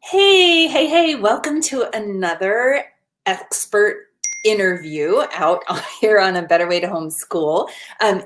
Hey, hey, hey, welcome to another expert interview out here on A Better Way to Homeschool.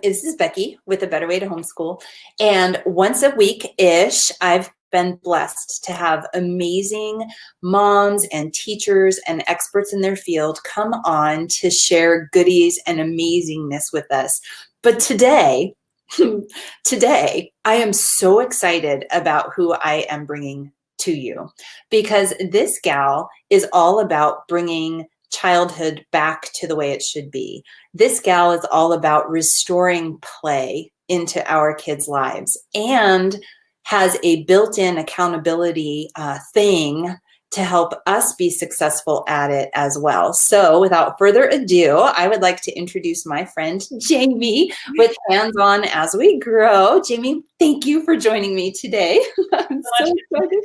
This is Becky with A Better Way to Homeschool. And once a week-ish, I've been blessed to have amazing moms and teachers and experts in their field come on to share goodies and amazingness with us. But today, I am so excited about who I am bringing to you, because this gal is all about bringing childhood back to the way it should be. This gal is all about restoring play into our kids' lives and has a built-in accountability thing to help us be successful at it as well. So without further ado, I would like to introduce my friend Jamie with Hands On As We Grow. Jamie, thank you for joining me today. I'm so excited.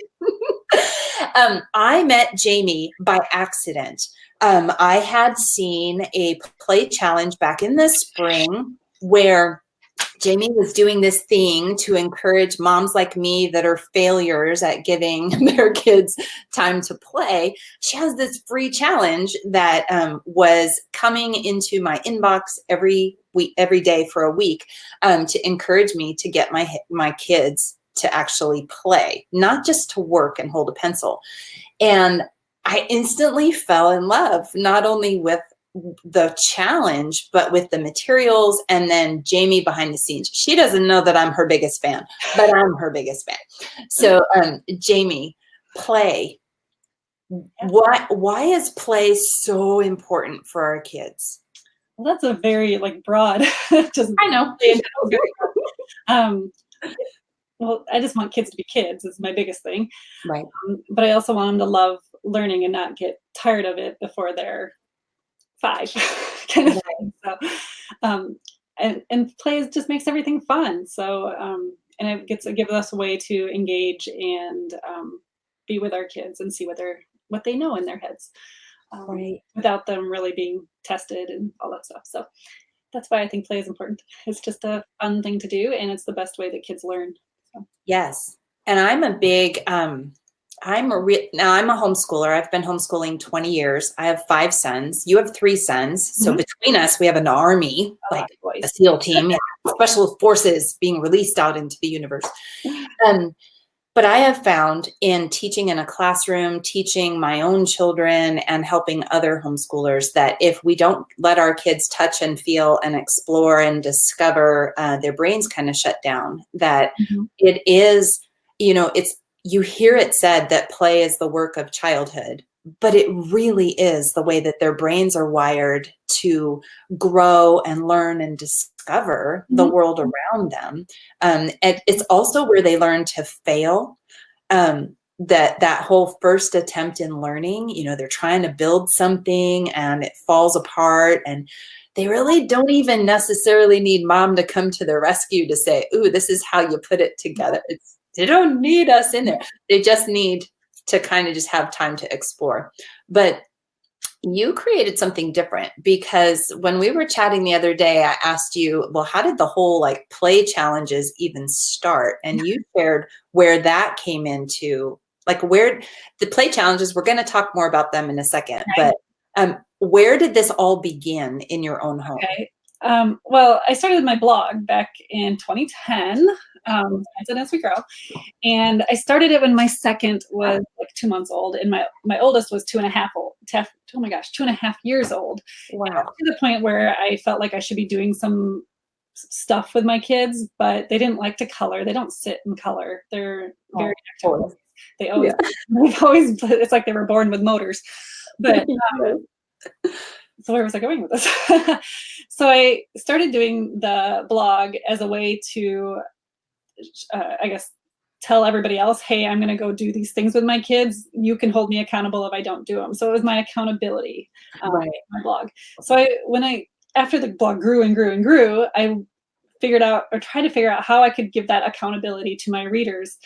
I met Jamie by accident. I had seen a play challenge back in the spring where Jamie was doing this thing to encourage moms like me that are failures at giving their kids time to play. She has this free challenge that was coming into my inbox every day for a week to encourage me to get my kids to actually play, not just to work and hold a pencil. And I instantly fell in love, not only with the challenge, but with the materials, and then Jamie behind the scenes. She doesn't know that I'm her biggest fan, but I'm her biggest fan. So Jamie, play. Why is play so important for our kids? Well, that's a very broad. I know. Well, I just want kids to be kids is my biggest thing. Right. But I also want them to love learning and not get tired of it before they're 5 kind of thing. So, and play just makes everything fun. So, and it gives us a way to engage and be with our kids and see what they know in their heads, Right. without them really being tested and all that stuff. So that's why I think play is important. It's just a fun thing to do, and it's the best way that kids learn. So. Yes. And I'm a big, now I'm a homeschooler. I've been homeschooling 20 years. I have 5 sons. You have 3 sons. So between us, we have an army, like a SEAL team, special forces being released out into the universe. But I have found in teaching in a classroom, teaching my own children and helping other homeschoolers that if we don't let our kids touch and feel and explore and discover, their brains kind of shut down, that it is, you hear it said that play is the work of childhood, but it really is the way that their brains are wired to grow and learn and discover the world around them. And it's also where they learn to fail. That whole first attempt in learning, they're trying to build something and it falls apart, and they really don't even necessarily need mom to come to the rescue to say, ooh, this is how you put it together. They don't need us in there. They just need to kind of just have time to explore. But you created something different, because when we were chatting the other day, I asked you, well, how did the whole play challenges even start? And you shared where that came into, where the play challenges, we're going to talk more about them in a second, but where did this all begin in your own home? Okay. Well, I started my blog back in 2010, As We Grow, and I started it when my second was 2 months old, and my oldest was 2.5 old. Oh my gosh, 2.5 years old. Wow. To the point where I felt like I should be doing some stuff with my kids, but they didn't like to color. They don't sit and color. They're very active. They've always, it's like they were born with motors. But so where was I going with this? So I started doing the blog as a way to, I guess, tell everybody else, hey, I'm going to go do these things with my kids. You can hold me accountable if I don't do them. So it was my accountability, my blog. So after the blog grew and grew and grew, I tried to figure out how I could give that accountability to my readers.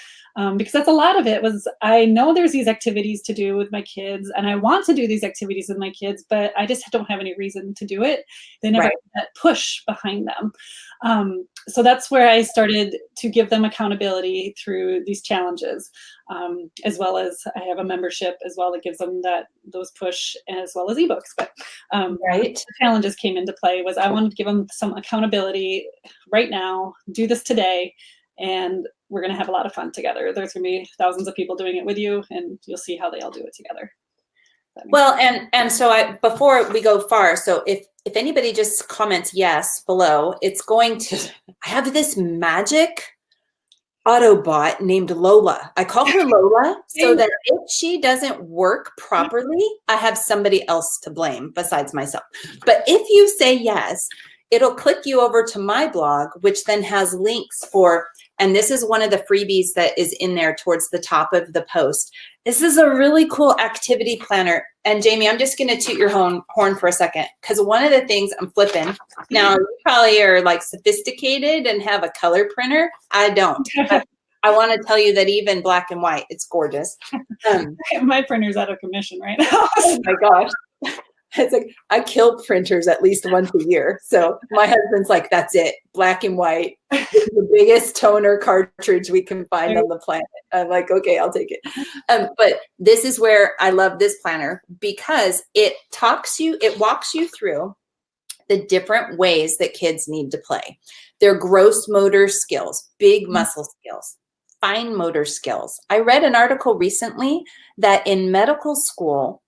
Because that's a lot of it. Was I know there's these activities to do with my kids, and I want to do these activities with my kids, but I just don't have any reason to do it. They never had that push behind them. So that's where I started to give them accountability through these challenges. as well as I have a membership as well that gives them those push, as well as ebooks. But right. the challenges came into play was I wanted to give them some accountability right now, do this today, and we're going to have a lot of fun together. There's going to be thousands of people doing it with you, and you'll see how they all do it together. Well, and so before we go far, so if anybody just comments yes below, it's going to, I have this magic Autobot named Lola. I call her Lola so that if she doesn't work properly, I have somebody else to blame besides myself. But if you say yes, it'll click you over to my blog, which then has links for, and this is one of the freebies that is in there towards the top of the post. This is a really cool activity planner. And Jamie, I'm just going to toot your horn for a second, because one of the things I'm flipping now, you probably are like sophisticated and have a color printer. I don't. I want to tell you that even black and white, it's gorgeous. My printer's out of commission right now. Oh my gosh. It's like, I kill printers at least once a year. So my husband's like, that's it. Black and white. It's the biggest toner cartridge we can find on the planet. I'm like, okay, I'll take it. But this is where I love this planner, because it walks you through the different ways that kids need to play. Their gross motor skills, big muscle skills, fine motor skills. I read an article recently that in medical school,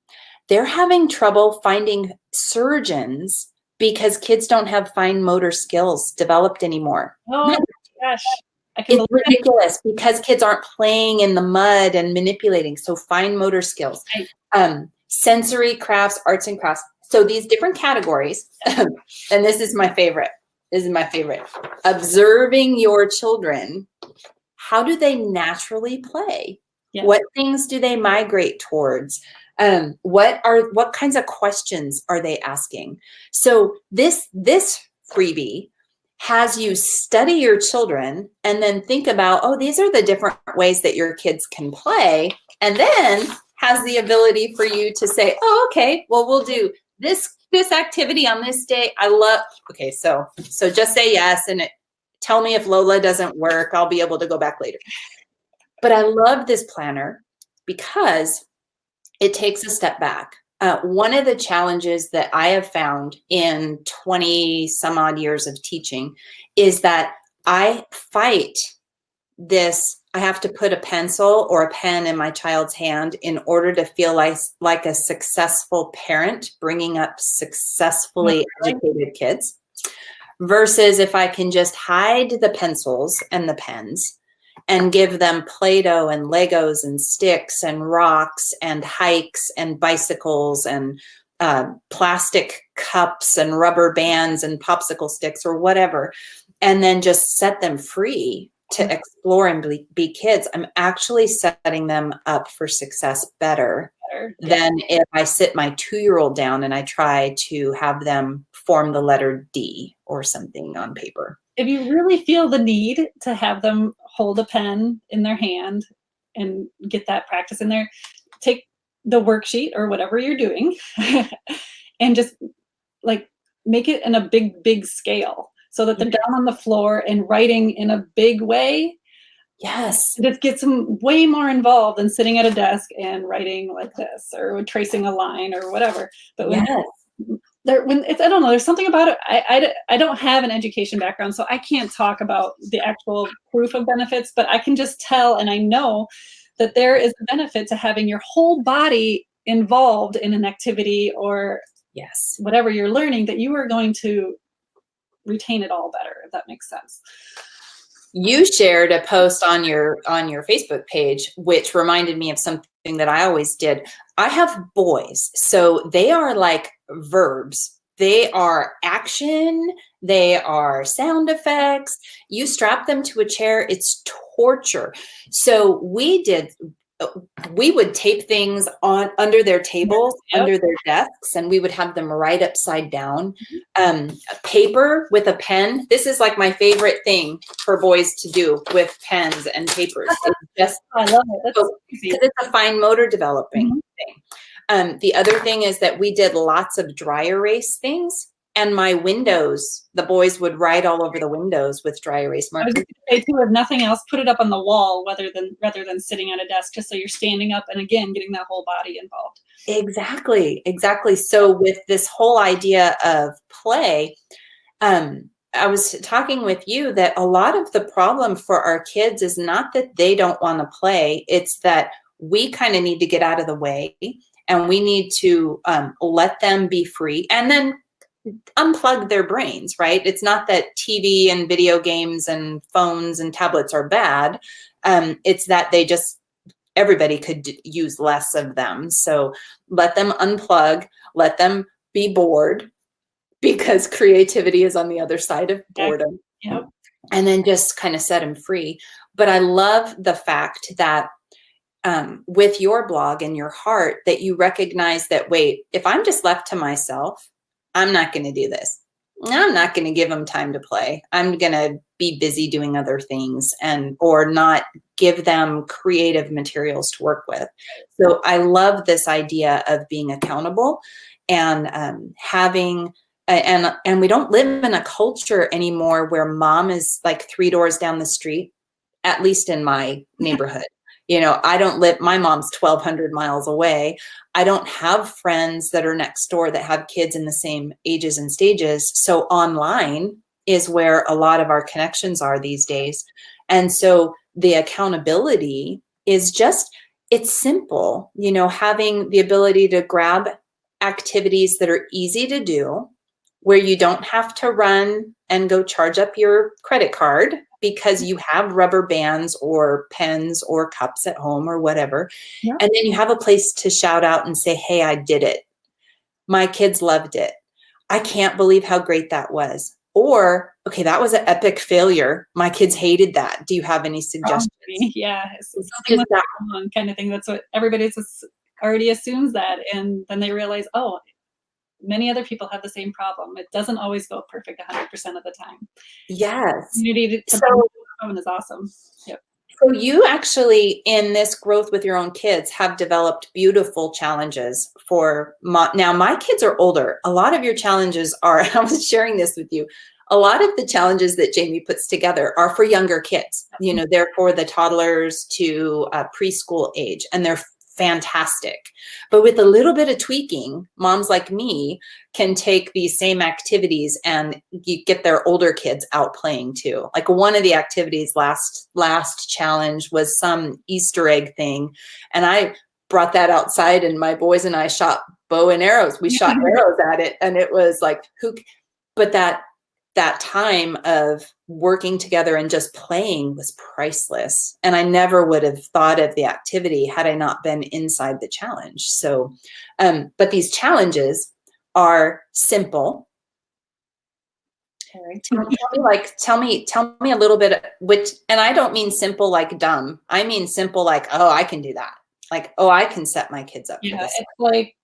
they're having trouble finding surgeons because kids don't have fine motor skills developed anymore. Oh gosh. It's ridiculous because kids aren't playing in the mud and manipulating. So fine motor skills, sensory crafts, arts and crafts. So these different categories, and this is my favorite. Observing your children. How do they naturally play? Yes. What things do they migrate towards? What kinds of questions are they asking? So this freebie has you study your children and then think about, oh, these are the different ways that your kids can play, and then has the ability for you to say, oh, okay, well, we'll do this activity on this day. Okay, so just say yes, and tell me if Lola doesn't work. I'll be able to go back later. But I love this planner because it takes a step back. One of the challenges that I have found in 20 some odd years of teaching is that I fight this. I have to put a pencil or a pen in my child's hand in order to feel like a successful parent bringing up successfully educated kids, versus if I can just hide the pencils and the pens and give them Play-Doh and Legos and sticks and rocks and hikes and bicycles and plastic cups and rubber bands and popsicle sticks or whatever, and then just set them free to explore and be kids, I'm actually setting them up for success better than if I sit my 2-year-old down and I try to have them form the letter D or something on paper. If you really feel the need to have them hold a pen in their hand and get that practice in there, take the worksheet or whatever you're doing and just like make it in a big scale so that they're down on the floor and writing in a big way. Yes. Just gets them way more involved than sitting at a desk and writing like this or tracing a line or whatever. But when I don't know, there's something about it. I don't have an education background, so I can't talk about the actual proof of benefits, but I can just tell, and I know that there is a benefit to having your whole body involved in an activity or whatever you're learning, that you are going to retain it all better, if that makes sense. You shared a post on your Facebook page, which reminded me of something that I always did. I have boys, so they are like verbs. They are action. They are sound effects. You strap them to a chair, it's torture. So we would tape things on under their tables, under their desks, and we would have them right upside down. Paper with a pen. This is like my favorite thing for boys to do with pens and papers. I love it. Because it's a fine motor developing thing. The other thing is that we did lots of dry erase things. And my windows, the boys would write all over the windows with dry erase I was markers. going to say too, if nothing else, put it up on the wall rather than sitting at a desk, just so you're standing up and again getting that whole body involved. Exactly, exactly. So with this whole idea of play, I was talking with you that a lot of the problem for our kids is not that they don't want to play, it's that we kind of need to get out of the way, and we need to let them be free and then unplug their brains, right? It's not that TV and video games and phones and tablets are bad. It's that everybody could use less of them. So let them unplug, let them be bored, because creativity is on the other side of boredom. Yep. And then just kind of set them free. But I love the fact that with your blog and your heart, that you recognize that, wait, if I'm just left to myself, I'm not going to do this. I'm not going to give them time to play. I'm going to be busy doing other things or not give them creative materials to work with. So I love this idea of being accountable and having, and we don't live in a culture anymore where mom is like 3 doors down the street, at least in my neighborhood. I don't live, my mom's 1,200 miles away. I don't have friends that are next door that have kids in the same ages and stages. So online is where a lot of our connections are these days. And so the accountability is it's simple, having the ability to grab activities that are easy to do, where you don't have to run and go charge up your credit card because you have rubber bands or pens or cups at home or whatever. Yeah. And then you have a place to shout out and say, hey, I did it. My kids loved it. I can't believe how great that was. Or, okay, that was an epic failure. My kids hated that. Do you have any suggestions? Yeah, it's something like that kind of thing. That's what everybody already assumes that. And then they realize, oh, many other people have the same problem. It doesn't always go perfect 100% of the time. Yes. Community is awesome. Yep. So you actually, in this growth with your own kids, have developed beautiful challenges for now my kids are older. A lot of your challenges are, I was sharing this with you, a lot of the challenges that Jamie puts together are for younger kids. They're for the toddlers to preschool age, and they're fantastic. But with a little bit of tweaking, moms like me can take these same activities and you get their older kids out playing too. Like one of the activities last challenge was some Easter egg thing. And I brought that outside and my boys and I shot bow and arrows. We shot arrows at it, and it was like, but that time of working together and just playing was priceless. And I never would have thought of the activity had I not been inside the challenge. So, but these challenges are simple. Okay. Tell me a little bit, and I don't mean simple like dumb. I mean simple like, oh, I can do that. Like, oh, I can set my kids up for this. It's like,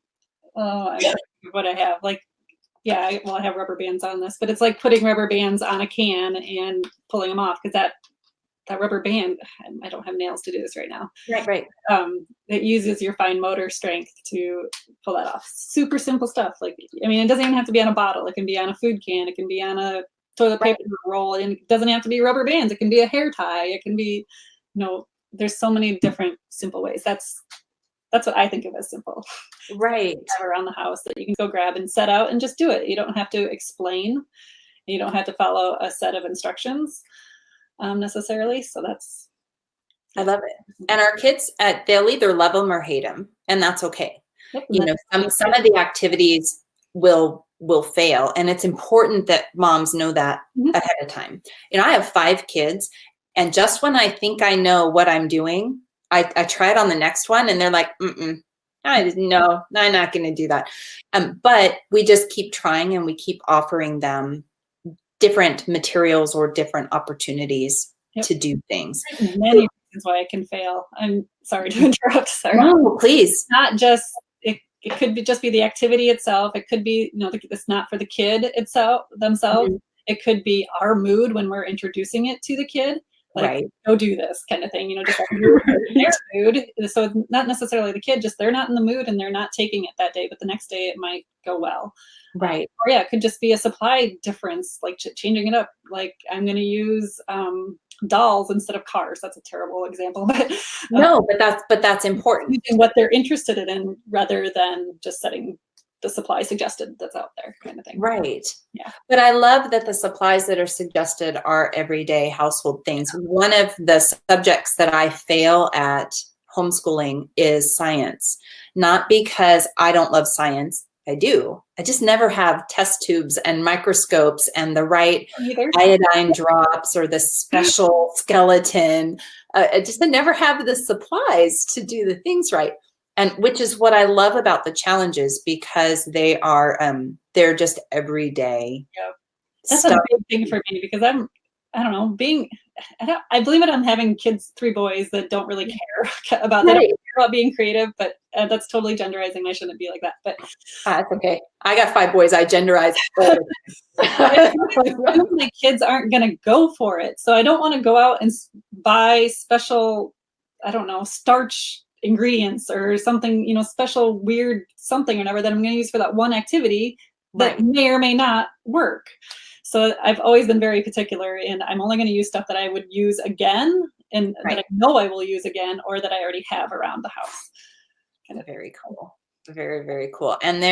I don't know what I have. Like, I have rubber bands on this, but it's like putting rubber bands on a can and pulling them off, because that rubber band, I don't have nails to do this right now. Right. It uses your fine motor strength to pull that off. Super simple stuff. Like, I mean, it doesn't even have to be on a bottle. It can be on a food can. It can be on a toilet paper roll. And it doesn't have to be rubber bands. It can be a hair tie. It can be, there's so many different simple ways. That's what I think of as simple. Right. Around the house that you can go grab and set out and just do it. You don't have to explain. You don't have to follow a set of instructions necessarily. So I love it. And our kids, they'll either love them or hate them, and that's okay. Yep, some of the activities will fail, and it's important that moms know that ahead of time. I have 5 kids, and just when I think I know what I'm doing, I try it on the next one, and they're like, no, I'm not going to do that. But we just keep trying, and we keep offering them different materials or different opportunities to do things. Many reasons why it can fail. I'm sorry to interrupt. Sorry. No, please. It's not just, it could just be the activity itself. It could be, it's not for the kid themselves. Mm-hmm. It could be our mood when we're introducing it to the kid. like, Right. go do this kind of thing, just like their mood. So it's not necessarily the kid, just they're not in the mood and they're not taking it that day, but the next day it might go well. Right. Or yeah, it could just be a supply difference, like changing it up. Like I'm going to use dolls instead of cars. That's a terrible example, but No, but that's important. using what they're interested in rather than just setting the supply suggested that's out there kind of thing. Right. Yeah. But I love that the supplies that are suggested are everyday household things. One of the subjects that I fail at homeschooling is science, not because I don't love science. I do. I just never have test tubes and microscopes and the right Either. iodine drops or the special skeleton. I never have the supplies to do the things right. And which is what I love about the challenges, because they are they're just everyday. Yeah. That's stuff. a big thing for me because I don't know, I blame it on having kids, 3 boys that don't really care about, they don't Right. care about being creative, but that's totally genderizing. I shouldn't be like that, but It's okay. I got 5 boys. I genderize all the time. my kids aren't going to go for it. So I don't want to go out and buy special, I don't know, starch ingredients or something, special weird something or whatever that I'm going to use for that one activity that may or may not work. So I've always been very particular, and I'm only going to use stuff that I would use again and that I know I will use again, or that I already have around the house. Kind of very cool. Very, very cool. And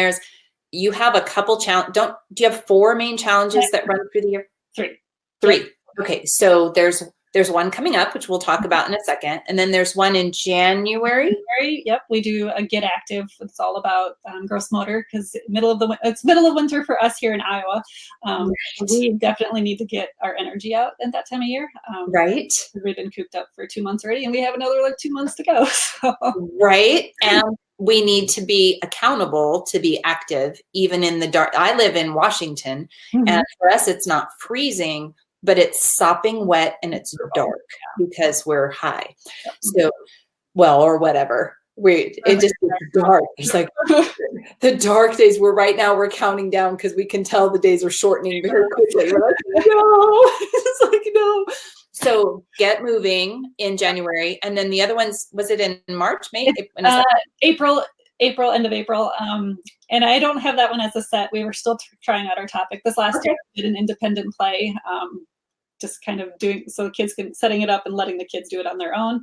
you have a couple do you have 4 main challenges that run through the year? 3. Okay. So there's one coming up, which we'll talk about in a second. And then there's one in January. Yep. We do a Get Active. It's all about gross motor, because it's middle of winter for us here in Iowa. We definitely need to get our energy out at that time of year. Right. We've been cooped up for 2 months already, and we have another 2 months to go. So. Right. And we need to be accountable to be active, even in the dark. I live in Washington, and for us, it's not freezing, but it's sopping wet and it's dark because we're high. So, or whatever. It just gets dark. It's like the dark days. Right now we're counting down because we can tell the days are shortening very quickly. We're like, no, it's like, no. So get moving in January. And then the other ones, was it in March, May? April, end of April. And I don't have that one as a set. We were still trying out our topic. This last year we did an independent play, just kind of doing, so the kids setting it up and letting the kids do it on their own.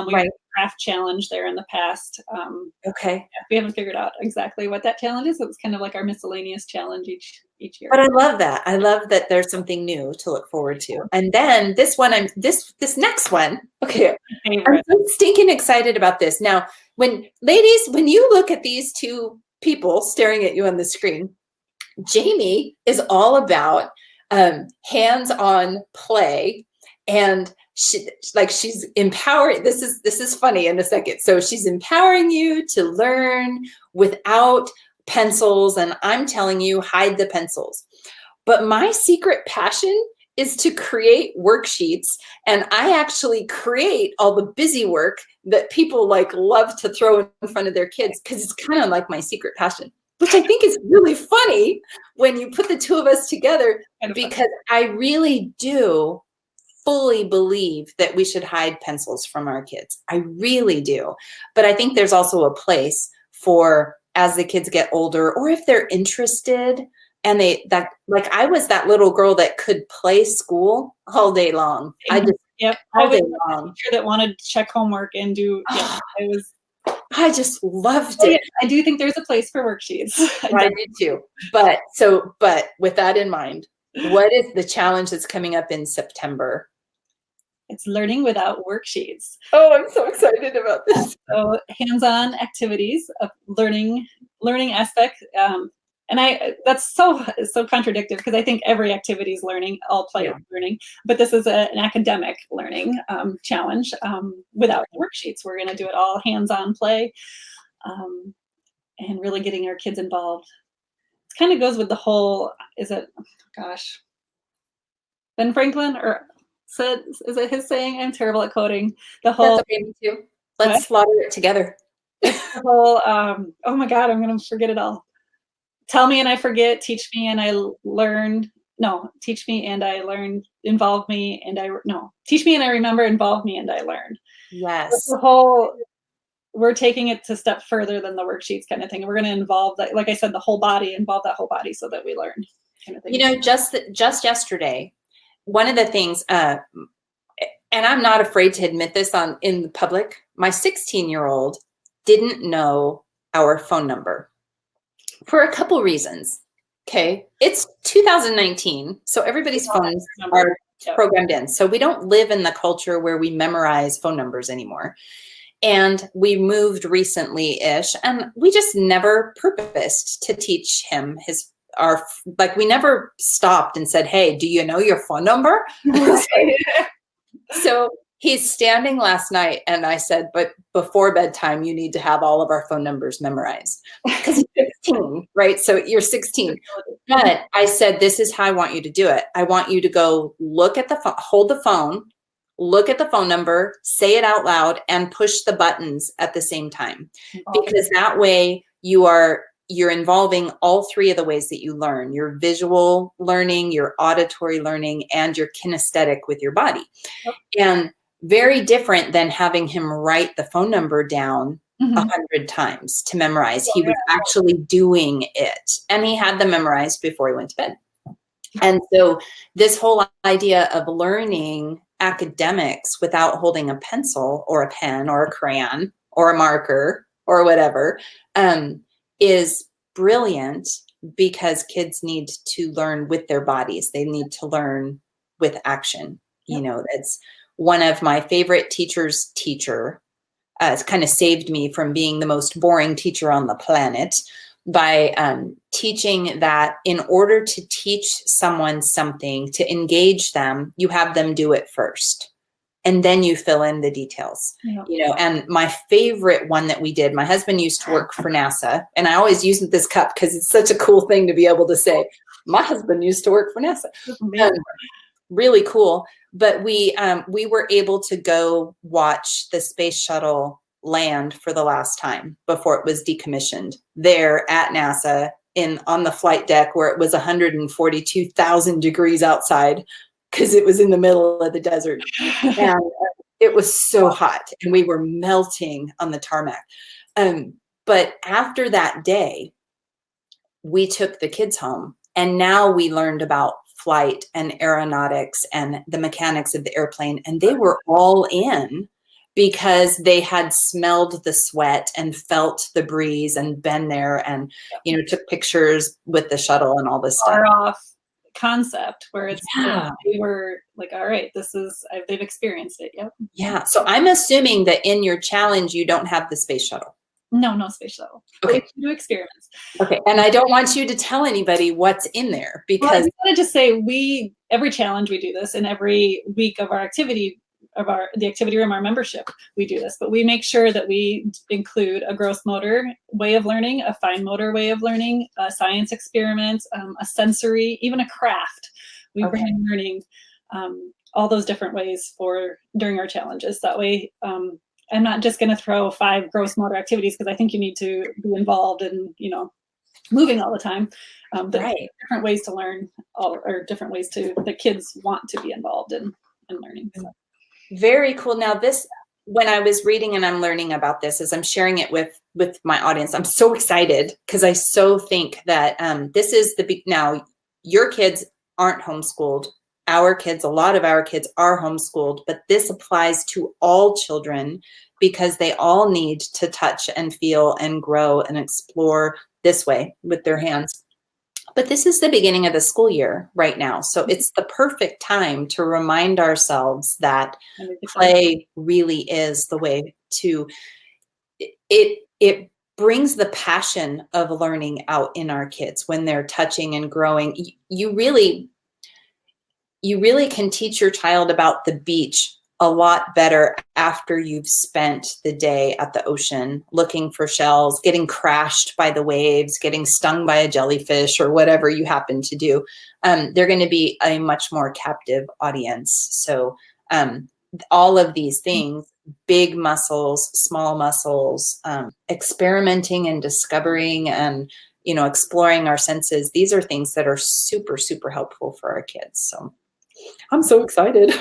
We had a craft challenge there in the past. We haven't figured out exactly what that challenge is. It was kind of like our miscellaneous challenge each year. But I love that. I love that there's something new to look forward to. And then this next one. Okay. I'm so stinking excited about this. Now, when you look at these 2 people staring at you on the screen, Jamie is all about hands-on play, and she's empowering. This is funny in a second. So she's empowering you to learn without pencils, and I'm telling you, hide the pencils. But my secret passion is to create worksheets, and I actually create all the busy work that people love to throw in front of their kids, because it's kind of like my secret passion, which I think is really funny when you put the 2 of us together, because I really do fully believe that we should hide pencils from our kids. I really do. But I think there's also a place for, as the kids get older, or if they're interested, and I was that little girl that could play school all day long. I was a teacher that wanted to check homework and do. I just loved it. I do think there's a place for worksheets. I do too. But with that in mind, what is the challenge that's coming up in September? It's learning without worksheets. Oh, I'm so excited about this. So hands-on activities of learning aspect. And that's so contradictory, because I think every activity is learning, all play is learning, but this is an academic learning challenge without worksheets. We're going to do it all hands-on play, and really getting our kids involved. It kind of goes with the whole, Ben Franklin, or is it his saying? I'm terrible at quoting. The whole. That's okay, me too. Let's slaughter it together. The whole, oh my God, I'm going to forget it all. Tell me and I forget, teach me and I learn, no, teach me and I learn, involve me and teach me and I remember, involve me and I learn. That's Yes. the whole, we're taking it to a step further than the worksheets kind of thing. We're going to involve that, like I said, the whole body, involve that whole body so that we learn kind of thing. You know, just yesterday, one of the things, and I'm not afraid to admit this in the public, my 16-year-old didn't know our phone number for a couple reasons. Okay. It's 2019. So everybody's phones are programmed in. So we don't live in the culture where we memorize phone numbers anymore. And we moved recently-ish, and we just never purposed to teach him we never stopped and said, hey, do you know your phone number? So he's standing last night, and I said, but before bedtime, you need to have all of our phone numbers memorized, because he's 16, right? So you're 16. But I said, this is how I want you to do it. I want you to go look at the phone, hold the phone, look at the phone number, say it out loud, and push the buttons at the same time. Because that way you're involving all three of the ways that you learn: your visual learning, your auditory learning, and your kinesthetic with your body. And very different than having him write the phone number down 100 times to memorize. He was actually doing it, and he had them memorized before he went to bed. And so this whole idea of learning academics without holding a pencil or a pen or a crayon or a marker or whatever is brilliant, because kids need to learn with their bodies. They need to learn with action. You know, it's one of my favorite teachers' teacher. It's kind of saved me from being the most boring teacher on the planet by teaching that in order to teach someone something, to engage them, you have them do it first, and then you fill in the details. You know, and my favorite one that we did, my husband used to work for NASA, and I always use this cup because it's such a cool thing to be able to say, my husband used to work for NASA. Really cool. But we were able to go watch the space shuttle land for the last time before it was decommissioned there at NASA on the flight deck, where it was 142,000 degrees outside because it was in the middle of the desert. And it was so hot, and we were melting on the tarmac. But after that day, we took the kids home, and now we learned about flight and aeronautics and the mechanics of the airplane, and they were all in because they had smelled the sweat and felt the breeze and been there and, you know, took pictures with the shuttle and all this stuff. Far off concept where it's we were like, all right, they've experienced it. Yeah. So I'm assuming that in your challenge you don't have the space shuttle. No space shuttle. Okay. We do experiments. Okay. And I don't want you to tell anybody what's in there, because I want to just say every challenge we do this, and every week of our activity the activity room, our membership, we do this, but we make sure that we include a gross motor way of learning, a fine motor way of learning, a science experiment, a sensory, even a craft. We bring in learning, all those different ways during our challenges. That way, I'm not just going to throw 5 gross motor activities, because I think you need to be involved in, moving all the time. Different ways to learn, or different ways the kids want to be involved in learning. So. Very cool. Now when I was reading and I'm learning about this, as I'm sharing it with my audience, I'm so excited, because I so think that this is now your kids aren't homeschooled. Our kids, a lot of our kids are homeschooled, but this applies to all children, because they all need to touch and feel and grow and explore this way with their hands. But this is the beginning of the school year right now. So it's the perfect time to remind ourselves that play really is the way to, it brings the passion of learning out in our kids when they're touching and growing. You really can teach your child about the beach a lot better after you've spent the day at the ocean looking for shells, getting crashed by the waves, getting stung by a jellyfish, or whatever you happen to do. They're going to be a much more captive audience. So all of these things, big muscles, small muscles, experimenting and discovering and exploring our senses. These are things that are super, super helpful for our kids. So I'm so excited.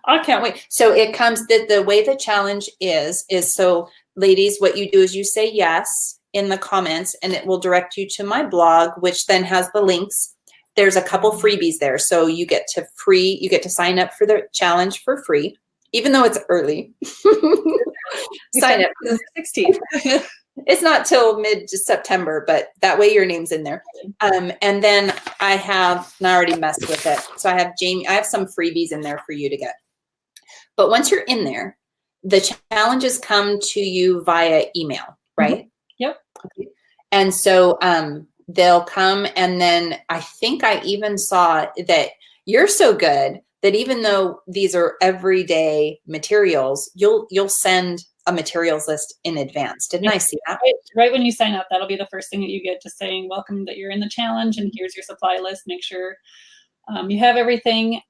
I can't wait. So it comes the way the challenge is so ladies, what you do is you say yes in the comments, and it will direct you to my blog, which then has the links. There's a couple freebies there. So you get to sign up for the challenge for free, even though it's early. Sign up. 16th. It's not till mid-September, but that way your name's in there. And then I already messed with it. So I have some freebies in there for you to get. But once you're in there, the challenges come to you via email, right? Mm-hmm. Yep. Okay. And so they'll come, and then I think I even saw that you're so good that even though these are everyday materials, you'll send a materials list in advance. Didn't I see that? Right when you sign up, that'll be the first thing that you get, just saying, welcome, that you're in the challenge, and here's your supply list. Make sure you have everything.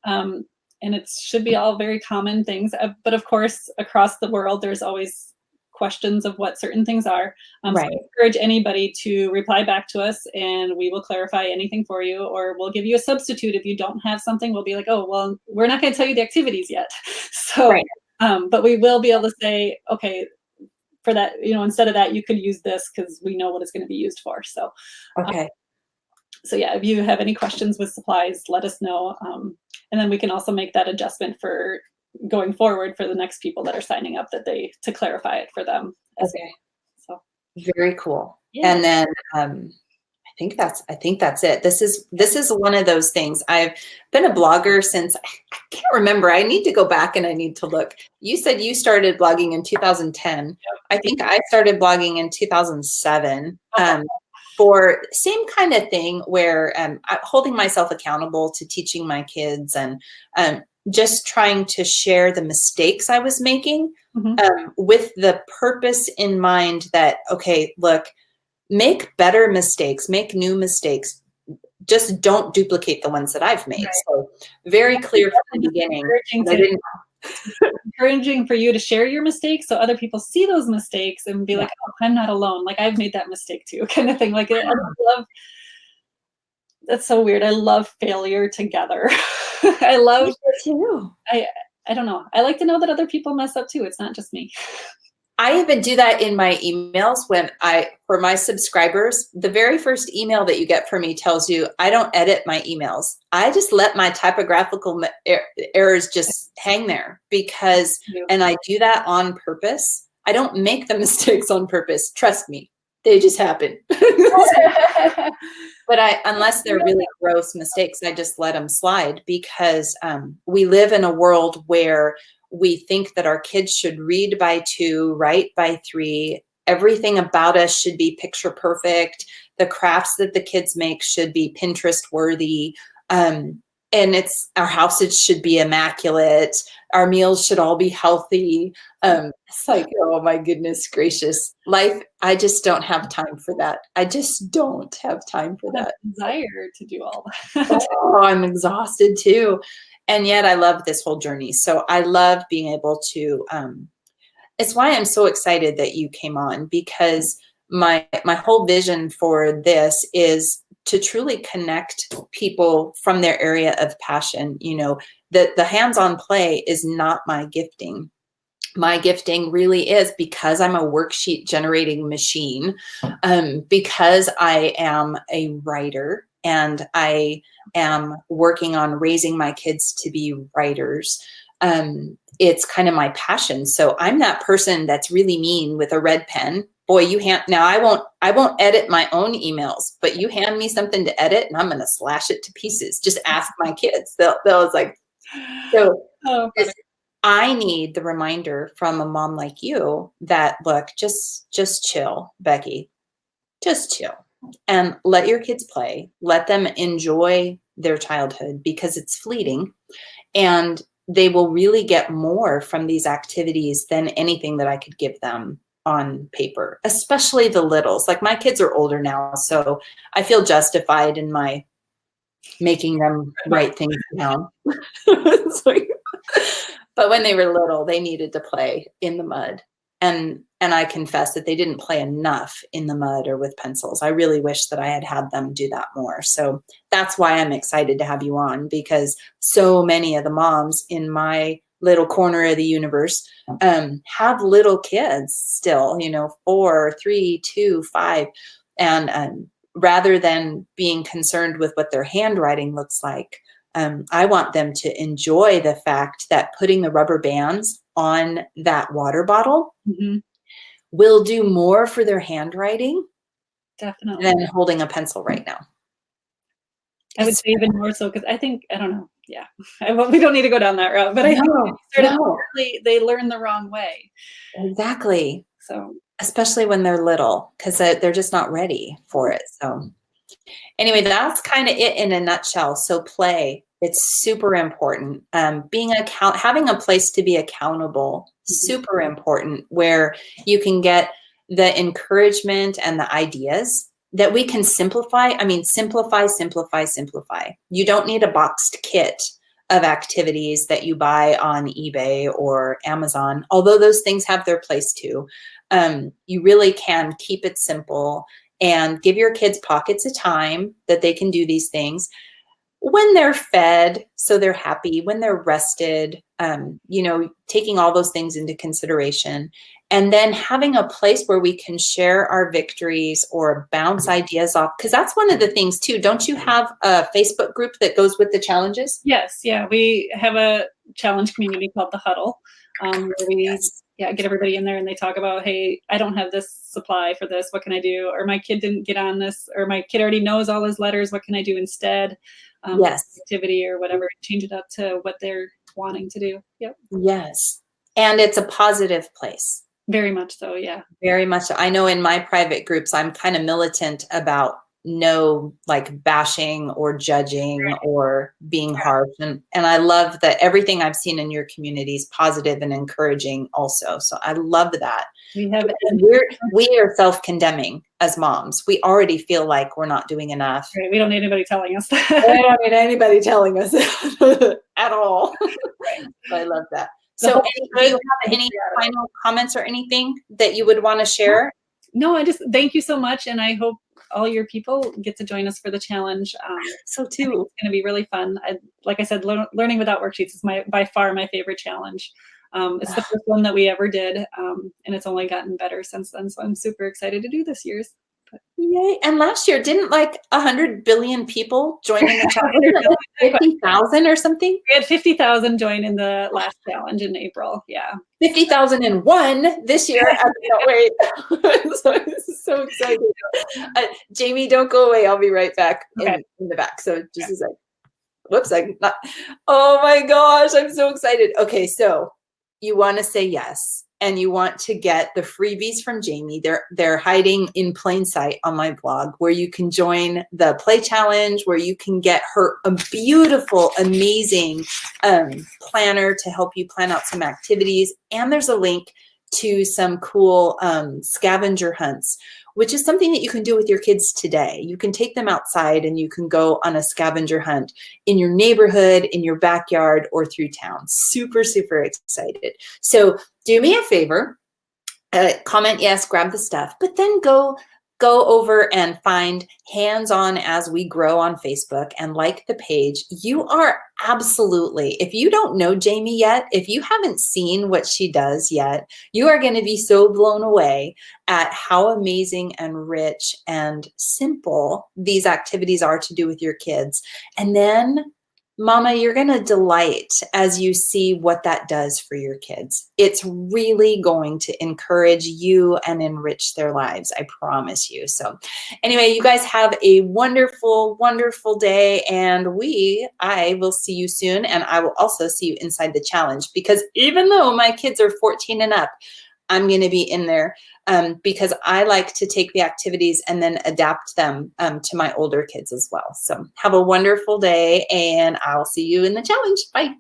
And it should be all very common things. But of course, across the world, there's always questions of what certain things are. Right. So I encourage anybody to reply back to us, and we will clarify anything for you, or we'll give you a substitute. If you don't have something, we'll be like, oh, well, we're not going to tell you the activities yet. So, right. But we will be able to say, okay, for that, instead of that, you could use this, because we know what it's going to be used for. So, okay. So yeah, if you have any questions with supplies, let us know. And then we can also make that adjustment for going forward for the next people that are signing up, to clarify it for them. Okay. So very cool. Yeah. And then I think that's it. This is one of those things. I've been a blogger since, I can't remember. I need to go back and I need to look. You said you started blogging in 2010. Yep. I think I started blogging in 2007. For same kind of thing, where holding myself accountable to teaching my kids, and just trying to share the mistakes I was making, with the purpose in mind that, okay, look, make better mistakes, make new mistakes. Just don't duplicate the ones that I've made. Right. So very clear from the beginning. Encouraging for you to share your mistakes, so other people see those mistakes and be like, oh, I'm not alone. Like, I've made that mistake too, kind of thing. Like, I love, that's so weird. I love failure together. I love too. I don't know. I like to know that other people mess up too. It's not just me. I even do that in my emails for my subscribers. The very first email that you get from me tells you I don't edit my emails. I just let my typographical errors just hang there, and I do that on purpose. I don't make the mistakes on purpose. Trust me, they just happen. But unless they're really gross mistakes, I just let them slide, because we live in a world where we think that our kids should read by 2, write by 3. Everything about us should be picture perfect. The crafts that the kids make should be Pinterest worthy. And our houses should be immaculate. Our meals should all be healthy. It's like, oh my goodness gracious. Life, I just don't have time for that. I just don't have time for that. Desire to do all that. Oh, I'm exhausted too. And yet I love this whole journey. So I love being able to, it's why I'm so excited that you came on, because my whole vision for this is to truly connect people from their area of passion. The hands-on play is not my gifting. My gifting really is, because I'm a worksheet generating machine, because I am a writer, and I am working on raising my kids to be writers. It's kind of my passion. So I'm that person that's really mean with a red pen. Boy, now I won't edit my own emails, but you hand me something to edit and I'm going to slash it to pieces. Just ask my kids. They'll like, so I need the reminder from a mom like you that, look, just chill, Becky, just chill. And let your kids play. Let them enjoy their childhood, because it's fleeting, and they will really get more from these activities than anything that I could give them on paper, especially the littles. Like, my kids are older now, so I feel justified in my making them write things down. But when they were little, they needed to play in the mud. And I confess that they didn't play enough in the mud or with pencils. I really wish that I had had them do that more. So that's why I'm excited to have you on, because so many of the moms in my little corner of the universe have little kids still, 4, 3, 2, 5. And rather than being concerned with what their handwriting looks like, I want them to enjoy the fact that putting the rubber bands on that water bottle will do more for their handwriting Definitely than holding a pencil right now. I would say even more so, because I think, I don't know, yeah, we don't need to go down that route, but I think they learn the wrong way. Exactly. So especially when they're little, because they're just not ready for it. So anyway, that's kind of it in a nutshell. So play, it's super important. Having a place to be accountable, super important, where you can get the encouragement and the ideas that we can simplify. I mean, simplify. You don't need a boxed kit of activities that you buy on eBay or Amazon, although those things have their place too. You really can keep it simple and give your kids pockets of time that they can do these things when they're fed, so they're happy, when they're rested, taking all those things into consideration. And then having a place where we can share our victories or bounce ideas off. Because that's one of the things too. Don't you have a Facebook group that goes with the challenges? Yes. Yeah. We have a challenge community called The Huddle, where we get everybody in there and they talk about, hey, I don't have this supply for this. What can I do? Or my kid didn't get on this, or my kid already knows all his letters. What can I do instead? Activity or whatever, change it up to what they're wanting to do. Yep. Yes. And it's a positive place. Very much so. Yeah. Very much. I know in my private groups, I'm kind of militant about no like bashing or judging or being harsh. And I love that everything I've seen in your community is positive and encouraging also. So I love that. We are self-condemning as moms. We already feel like we're not doing enough. Right. We don't need anybody telling us that. We don't need anybody telling us at all. So I love that. So do you have any final comments or anything that you would want to share? No, I just thank you so much. And I hope all your people get to join us for the challenge. So too. It's going to be really fun. Like I said, learning without worksheets is by far my favorite challenge. It's the first one that we ever did, and it's only gotten better since then. So I'm super excited to do this year's. Yay. And last year, didn't like 100 billion people join in the challenge? 50,000 or something? We had 50,000 join in the last challenge in April. Yeah. 50,001 this year. I can't wait. So this is so exciting. Jamie, don't go away. I'll be right back in the back. So just a second. Whoops. Oh my gosh. I'm so excited. Okay. So you want to say yes. And you want to get the freebies from Jamie. They're hiding in plain sight on my blog, where you can join the play challenge, where you can get her a beautiful, amazing planner to help you plan out some activities. And there's a link to some cool scavenger hunts, which is something that you can do with your kids today. You can take them outside and you can go on a scavenger hunt in your neighborhood, in your backyard, or through town. Super, super excited. So do me a favor, comment yes, grab the stuff, but then go over and find Hands On As We Grow on Facebook and like the page. You are absolutely, if you don't know Jamie yet, if you haven't seen what she does yet, you are going to be so blown away at how amazing and rich and simple these activities are to do with your kids. And then, Mama, you're going to delight as you see what that does for your kids. It's really going to encourage you and enrich their lives. I promise you. So anyway, you guys have a wonderful, wonderful day. And I will see you soon. And I will also see you inside the challenge, because even though my kids are 14 and up, I'm going to be in there because I like to take the activities and then adapt them to my older kids as well. So have a wonderful day, and I'll see you in the challenge. Bye.